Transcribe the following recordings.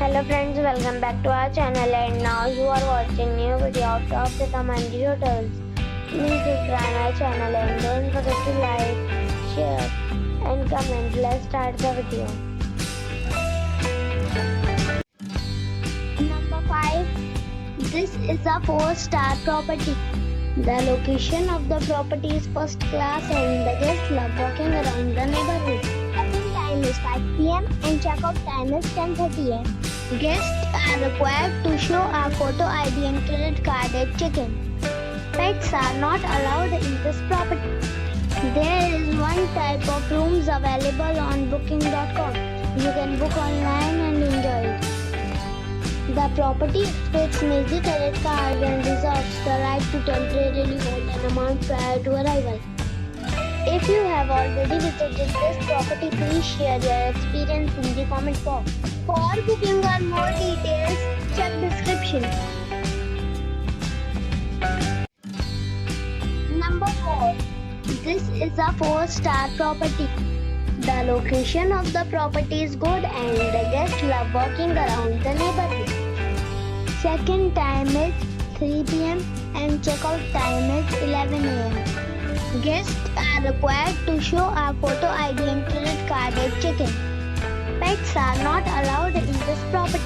Hello friends, welcome back to our channel, and now you are watching new video of top recommended hotels. Please subscribe my channel and don't forget to like, share and comment. Let's start the video. Number 5. This is a 4-star property. The location of the property is first class and the guests love walking around the neighborhood. Check-in time is 5 p.m. and check-out time is 10:30 a.m. Guests are required to show a photo ID and credit card at check-in. Pets are not allowed in this property. There is one type of rooms available on booking.com. You can book online and enjoy it. The property expects major credit cards and reserves the right to temporarily hold an amount prior to arrival. If you have already visited this property, please share your experience in the comment box. For booking or more details, check description. Number 4. This is a 4-star property. The location of the property is good and the guests love walking around the neighborhood. Check-in time is 3 p.m. and check-out time is 11 a.m. Guests are required to show a photo ID and credit card at check-in. Pets are not allowed in this property.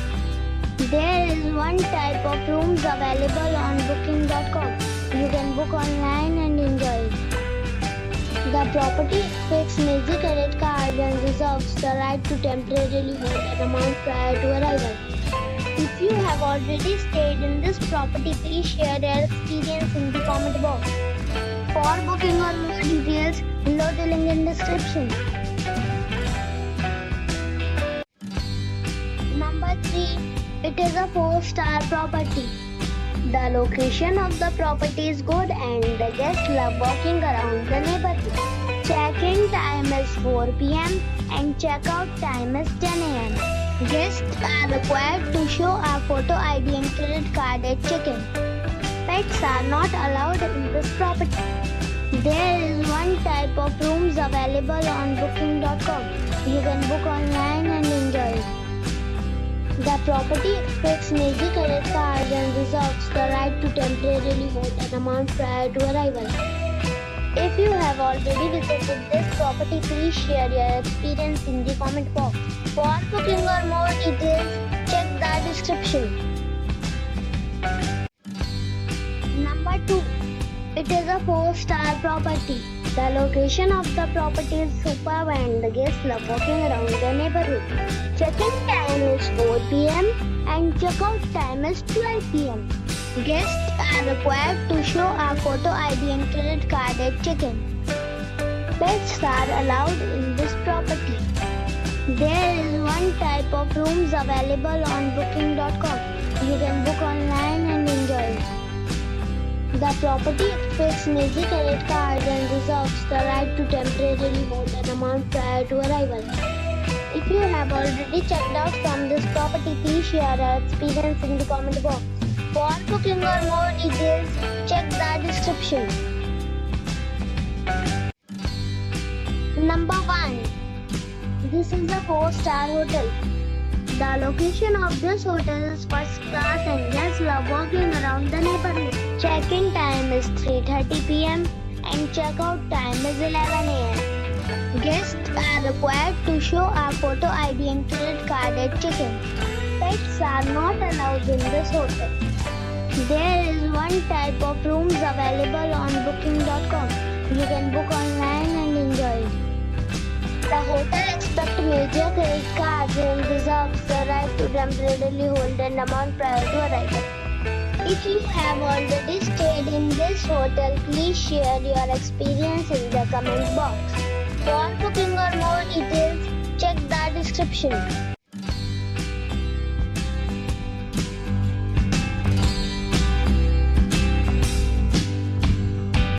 There is one type of rooms available on booking.com. You can book online and enjoy it. The property expects major credit cards and reserves the right to temporarily hold an amount prior to arrival. If you have already stayed in this property, please share your experience in the comment box. For booking or more details, below the link in description. Number 3. It is a 4-star property. The location of the property is good and the guests love walking around the neighborhood. Check-in time is 4 p.m. and check-out time is 10 a.m. Guests are required to show a photo ID and credit card at check-in. Pets are not allowed in this property. There is one type of rooms available on booking.com. You can book online and enjoy it. The property expects major credit cards and reserves the right to temporarily hold an amount prior to arrival. If you have already visited this property, please share your experience in the comment box. For booking or more details, check the description. Number 2. It is a 4-star property. The location of the property is superb and the guests love walking around the neighborhood. Check-in time is 4 p.m. and check-out time is 12 p.m. Guests are required to show a photo ID and credit card at check-in. Pets are allowed in this property. There is one type of rooms available on booking.com. You can book online and enjoy it. The property expects major credit cards and reserves the right to temporarily hold an amount prior to arrival. If you have already checked out from this property, please share your experience in the comment box. For booking or more details, check the description. Number 1. This is a 4-star hotel. The location of this hotel is first class and guests love walking around the neighborhood. Check-in time is 3:30 p.m. and check-out time is 11 a.m. Guests are required to show a photo ID and credit card at check-in. Pets are not allowed in this hotel. There is one type of rooms available on booking.com. You can book online and enjoy it. The hotel expects major credit cards and reserves the right to temporarily hold an amount prior to arrival. If you have already stayed in this hotel, please share your experience in the comment box. For booking or more details, check the description.